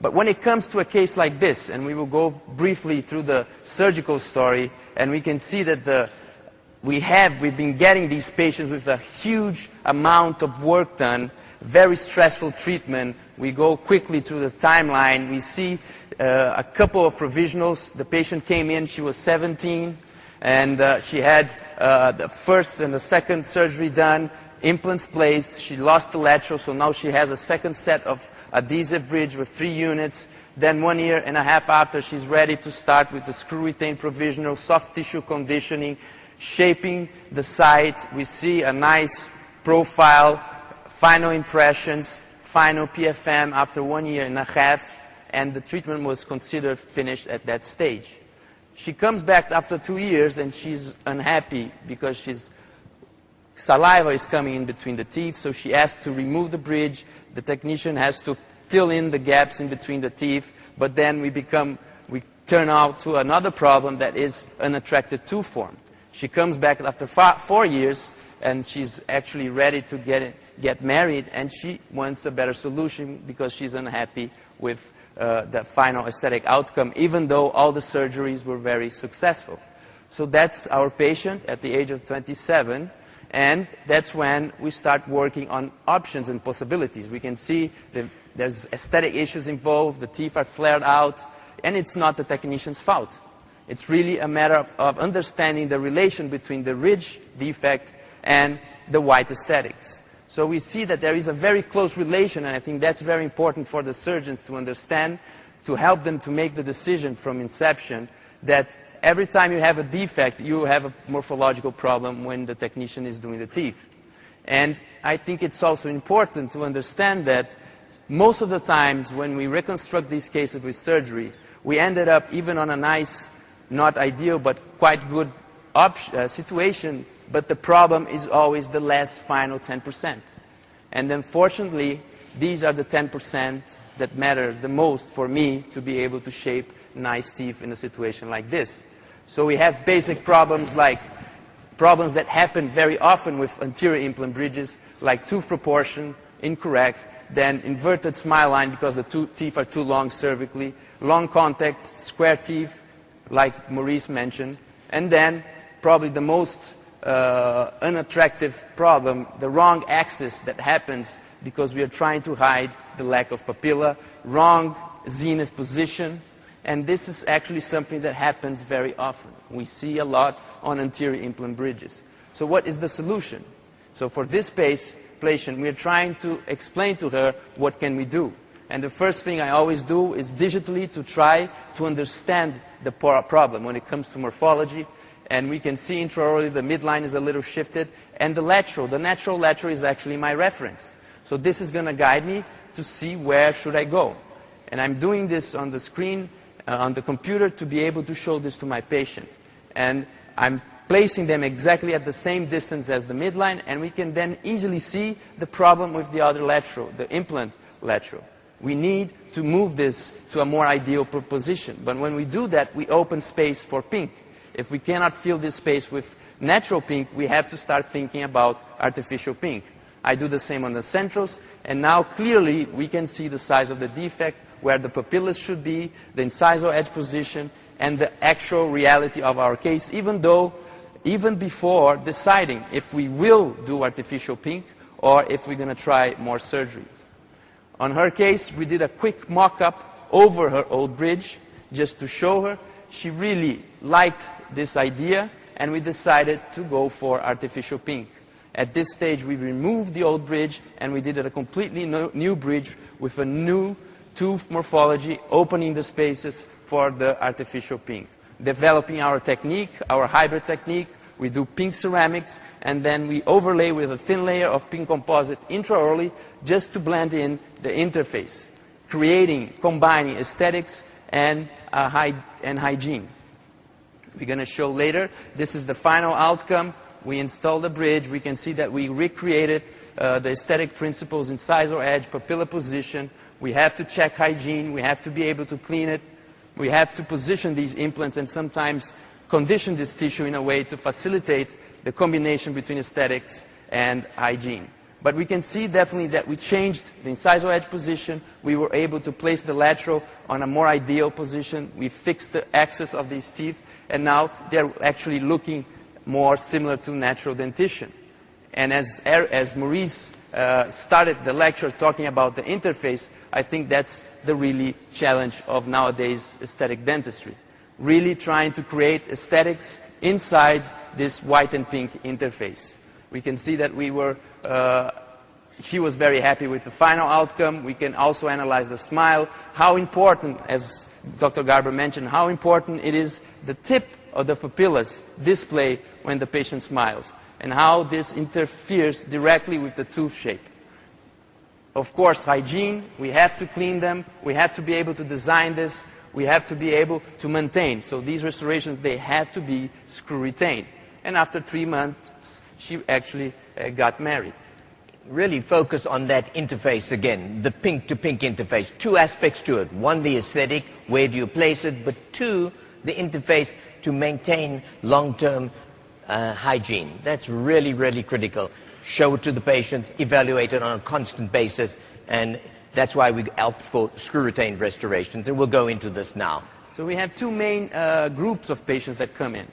But when it comes to a case like this, and we will go briefly through the surgical story, and we can see that we've been getting these patients with a huge amount of work done, very stressful treatment. We go quickly through the timeline. We see a couple of provisionals. The patient came in, she was 17, and she had the first and the second surgery done, implants placed. She lost the lateral, so now she has a second set of adhesive bridge with 3 units. Then 1.5 years after, she's ready to start with the screw retained provisional, soft tissue conditioning, shaping the site. We see a nice profile, final impressions, final PFM after 1.5 years, and the treatment was considered finished at that stage. She comes back after 2 years and she's unhappy because saliva is coming in between the teeth, so she asked to remove the bridge. The technician has to fill in the gaps in between the teeth, but then we turn out to another problem, that is unattractive tooth form. She comes back after 4 years and she's actually ready to get married, and she wants a better solution because she's unhappy with the final aesthetic outcome, even though all the surgeries were very successful. So that's our patient at the age of 27. And that's when we start working on options and possibilities. We can see that there's aesthetic issues involved, the teeth are flared out, and it's not the technician's fault. It's really a matter of understanding the relation between the ridge defect and the white aesthetics. So we see that there is a very close relation, and I think that's very important for the surgeons to understand, to help them to make the decision from inception that every time you have a defect, you have a morphological problem when the technician is doing the teeth. And I think it's also important to understand that most of the times when we reconstruct these cases with surgery, we ended up even on a nice, not ideal, but quite good situation, but the problem is always the last final 10%. And unfortunately, these are the 10% that matter the most for me to be able to shape nice teeth in a situation like this. So we have basic problems like problems that happen very often with anterior implant bridges, like tooth proportion incorrect, then inverted smile line because the teeth are too long cervically, long contacts, square teeth, like Maurice mentioned, and then probably the most unattractive problem, the wrong axis that happens because we are trying to hide the lack of papilla, wrong zenith position. And this is actually something that happens very often. We see a lot on anterior implant bridges. So what is the solution? So for this patient, we are trying to explain to her what can we do. And the first thing I always do is digitally to try to understand the problem when it comes to morphology. And we can see intraorally the midline is a little shifted. And the natural lateral is actually my reference. So this is going to guide me to see where should I go. And I'm doing this on the screen, on the computer, to be able to show this to my patient. And I'm placing them exactly at the same distance as the midline, and we can then easily see the problem with the other lateral, the implant lateral. We need to move this to a more ideal position. But when we do that, we open space for pink. If we cannot fill this space with natural pink, we have to start thinking about artificial pink. I do the same on the centrals, and now clearly we can see the size of the defect, where the papillas should be, the incisor edge position, and the actual reality of our case, even before deciding if we will do artificial pink or if we're going to try more surgeries. On her case, we did a quick mock-up over her old bridge just to show her. She really liked this idea, and we decided to go for artificial pink. At this stage, we removed the old bridge, and we did a completely new bridge with a new tooth morphology, opening the spaces for the artificial pink. Developing our technique, our hybrid technique, we do pink ceramics, and then we overlay with a thin layer of pink composite intraorally just to blend in the interface, combining aesthetics and hygiene. We're going to show later, this is the final outcome. We installed the bridge. We can see that we recreated the aesthetic principles, incisor edge, papilla position. We have to check hygiene. We have to be able to clean it. We have to position these implants and sometimes condition this tissue in a way to facilitate the combination between aesthetics and hygiene. But we can see definitely that we changed the incisal edge position. We were able to place the lateral on a more ideal position. We fixed the axis of these teeth, and now they're actually looking more similar to natural dentition. And as Maurice started the lecture talking about the interface, I think that's the really challenge of nowadays aesthetic dentistry. Really trying to create aesthetics inside this white and pink interface. We can see that she was very happy with the final outcome. We can also analyze the smile, how important, as Dr. Garber mentioned, how important it is the tip of the papillas display when the patient smiles, and how this interferes directly with the tooth shape. Of course, hygiene, we have to clean them, we have to be able to design this, we have to be able to maintain. So these restorations, they have to be screw retained. And after 3 months, she actually got married. Really focus on that interface again, the pink-to-pink interface. Two aspects to it. One, the aesthetic, where do you place it? But two, the interface to maintain long-term hygiene. That's really, really critical. Show it to the patient, evaluate it on a constant basis, and that's why we opt for screw-retained restorations, and we'll go into this now. So we have two main groups of patients that come in.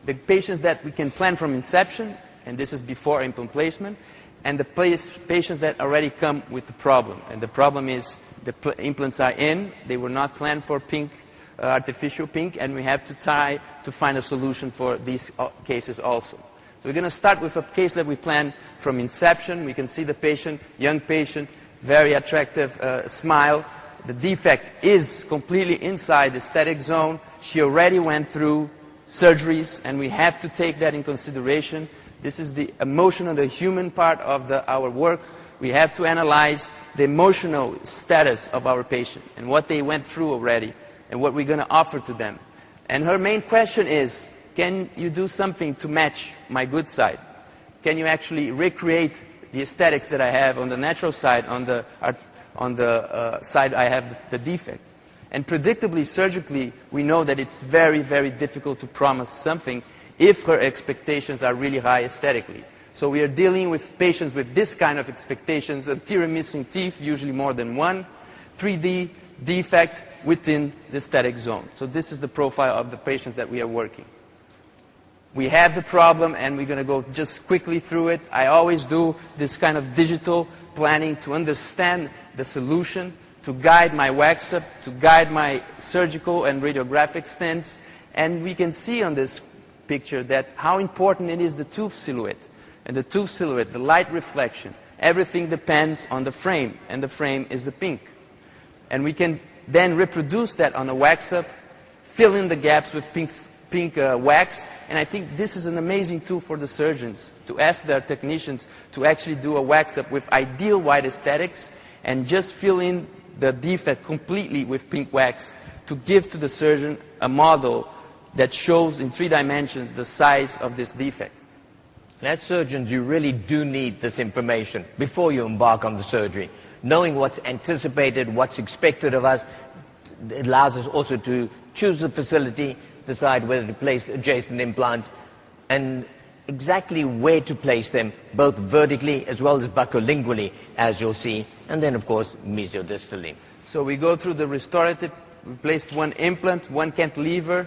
The patients that we can plan from inception, and this is before implant placement, and the patients that already come with the problem. And the problem is the implants are in, they were not planned for pink, artificial pink, and we have to try to find a solution for these cases also. So we're going to start with a case that we planned from inception. We can see the patient, young patient, very attractive smile. The defect is completely inside the aesthetic zone. She already went through surgeries, and we have to take that in consideration. This is the emotional, the human part of our work. We have to analyze the emotional status of our patient and what they went through already and what we're going to offer to them. And her main question is, can you do something to match my good side? Can you actually recreate the aesthetics that I have on the natural side, on the side I have the defect? And predictably, surgically, we know that it's very, very difficult to promise something if her expectations are really high aesthetically. So we are dealing with patients with this kind of expectations, anterior missing teeth, usually more than one, 3D defect within the aesthetic zone. So this is the profile of the patients that we are working. We have the problem, and we're going to go just quickly through it. I always do this kind of digital planning to understand the solution, to guide my wax up, to guide my surgical and radiographic stents. And we can see on this picture that how important it is the tooth silhouette. And the tooth silhouette, the light reflection, everything depends on the frame, and the frame is the pink. And we can then reproduce that on the wax up, fill in the gaps with pink wax, and I think this is an amazing tool for the surgeons to ask their technicians to actually do a wax up with ideal white aesthetics and just fill in the defect completely with pink wax to give to the surgeon a model that shows in 3 dimensions the size of this defect. As surgeons, you really do need this information before you embark on the surgery. Knowing what's anticipated, what's expected of us, it allows us also to choose the facility, decide whether to place adjacent implants, and exactly where to place them, both vertically as well as buccolingually, as you'll see, and then, of course, mesiodistally. So we go through the restorative. We placed 1 implant, 1 cantilever.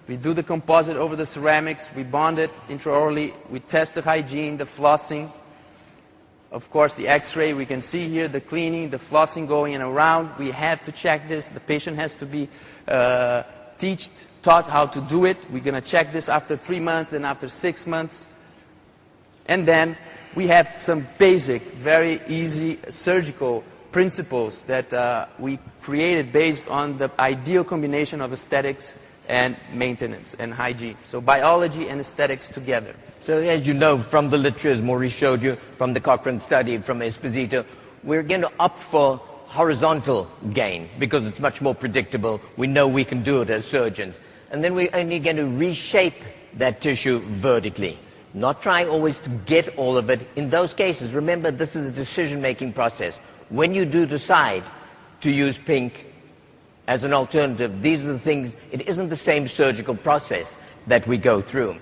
We do the composite over the ceramics. We bond it intraorally. We test the hygiene, the flossing. Of course, the x-ray, we can see here the cleaning, the flossing going in and around. We have to check this. The patient has to be taught how to do it. We're going to check this after 3 months and after 6 months. And then we have some basic, very easy surgical principles that we created based on the ideal combination of aesthetics and maintenance and hygiene. So biology and aesthetics together. So as you know from the literature, as Maurice showed you, from the Cochrane study, from Esposito, we're going to opt for horizontal gain because it's much more predictable. We know we can do it as surgeons. And then we're only going to reshape that tissue vertically. Not trying always to get all of it. In those cases, remember, this is a decision-making process. When you do decide to use pink as an alternative, these are the things, it isn't the same surgical process that we go through.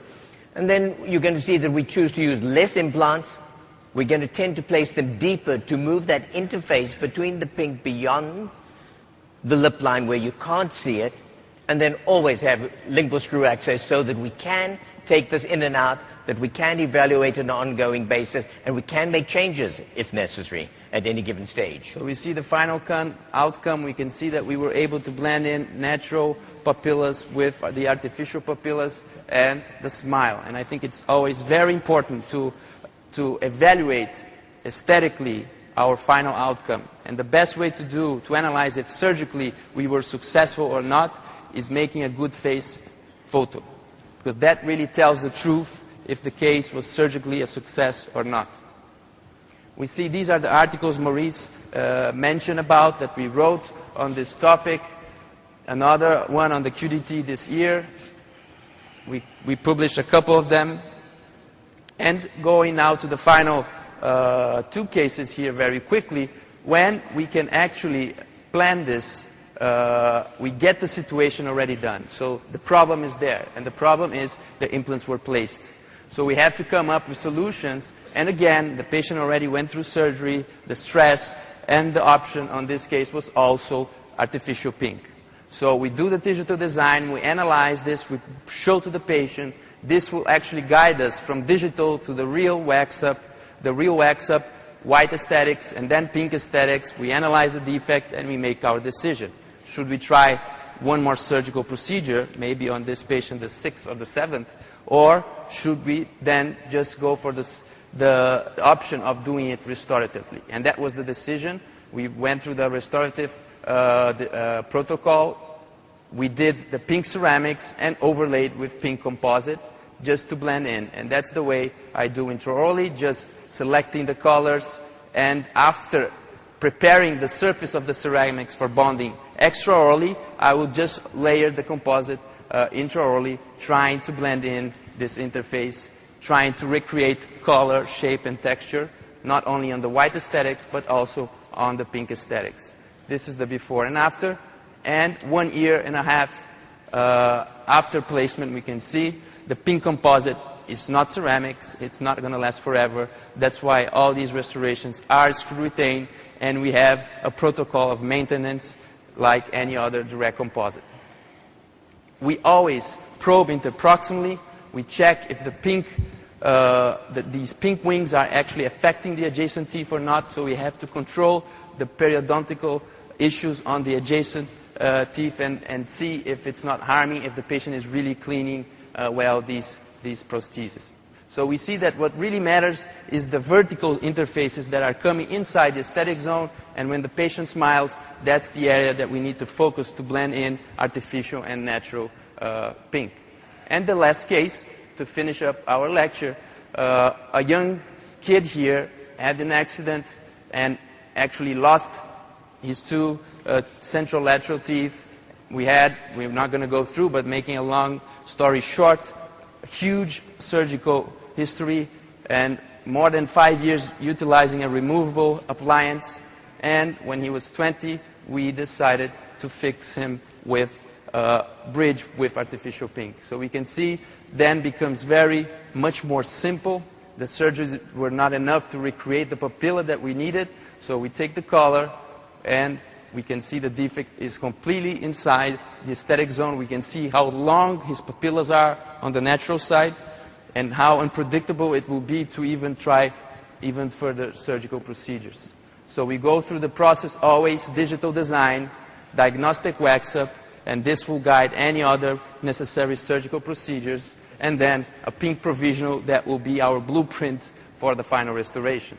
And then you're going to see that we choose to use less implants We're going to tend to place them deeper to move that interface between the pink beyond the lip line where you can't see it, and then always have lingual screw access so that we can take this in and out, that we can evaluate on an ongoing basis, and we can make changes if necessary at any given stage. So we see the final outcome. We can see that we were able to blend in natural papillas with the artificial papillas and the smile. And I think it's always very important to evaluate aesthetically our final outcome. And the best way to analyze if surgically we were successful or not is making a good face photo. Because that really tells the truth if the case was surgically a success or not. We see these are the articles Maurice mentioned about that we wrote on this topic. Another one on the QDT this year. We published a couple of them. And going now to the final two cases here very quickly, when we can actually plan this, we get the situation already done. So the problem is there, and the problem is the implants were placed. So we have to come up with solutions, and again, the patient already went through surgery, the stress, and the option on this case was also artificial pink. So we do the digital design, we analyze this, we show to the patient. This will actually guide us from digital to the real wax-up, white aesthetics, and then pink aesthetics. We analyze the defect and we make our decision. Should we try one more surgical procedure, maybe on this patient, the 6th or the 7th, or should we then just go for the option of doing it restoratively? And that was the decision. We went through the restorative protocol. We did the pink ceramics and overlaid with pink composite just to blend in. And that's the way I do intraorally, just selecting the colors, and after preparing the surface of the ceramics for bonding extraorally, I will just layer the composite intraorally, trying to blend in this interface, trying to recreate color, shape, and texture, not only on the white aesthetics, but also on the pink aesthetics. This is the before and after, and 1.5 years after placement, we can see the pink composite is not ceramics, it's not going to last forever. That's why all these restorations are screw retained, and we have a protocol of maintenance like any other direct composite. We always probe interproximally. We check if the pink, these pink wings are actually affecting the adjacent teeth or not, so we have to control the periodontical issues on the adjacent teeth and see if it's not harming, if the patient is really cleaning well these prostheses. So we see that what really matters is the vertical interfaces that are coming inside the aesthetic zone, and when the patient smiles, that's the area that we need to focus to blend in artificial and natural pink. And the last case, to finish up our lecture, a young kid here had an accident and actually lost his two central lateral teeth. We're not going to go through, but making a long story short, huge surgical history and more than 5 years utilizing a removable appliance. And when he was 20, we decided to fix him with a bridge with artificial pink. So we can see then becomes much more simple. The surgeries were not enough to recreate the papilla that we needed. So we take the color and we can see the defect is completely inside the aesthetic zone. We can see how long his papillas are on the natural side and how unpredictable it will be to even try even further surgical procedures. So we go through the process, always digital design, diagnostic wax-up, and this will guide any other necessary surgical procedures, and then a pink provisional that will be our blueprint for the final restoration.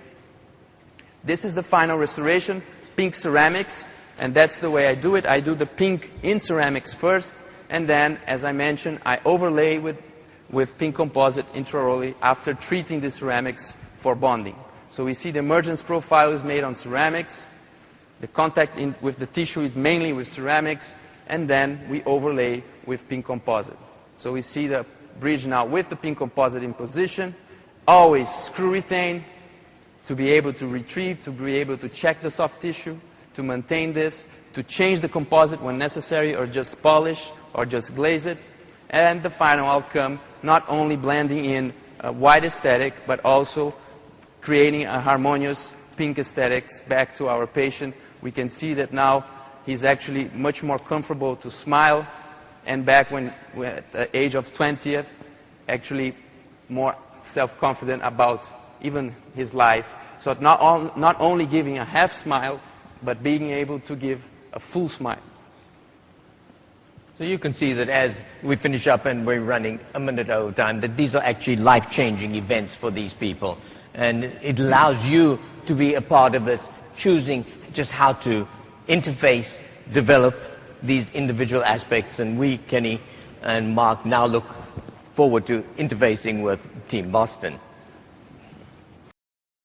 This is the final restoration, pink ceramics, and that's the way I do it. I do the pink in ceramics first, and then, as I mentioned, I overlay with pink composite intraorally after treating the ceramics for bonding. So we see the emergence profile is made on ceramics, the contact with the tissue is mainly with ceramics, and then we overlay with pink composite. So we see the bridge now with the pink composite in position, always screw retain to be able to retrieve, to be able to check the soft tissue, to maintain this, to change the composite when necessary, or just polish, or just glaze it. And the final outcome, not only blending in a white aesthetic, but also creating a harmonious pink aesthetics back to our patient. We can see that now he's actually much more comfortable to smile, and back when at the age of 20th, actually more self-confident about even his life. So not only giving a half smile, but being able to give a full smile. So you can see that as we finish up and we're running a minute over time, that these are actually life-changing events for these people. And it allows you to be a part of it, choosing just how to interface, develop these individual aspects. And we, Kenny and Mark, now look forward to interfacing with Team Boston.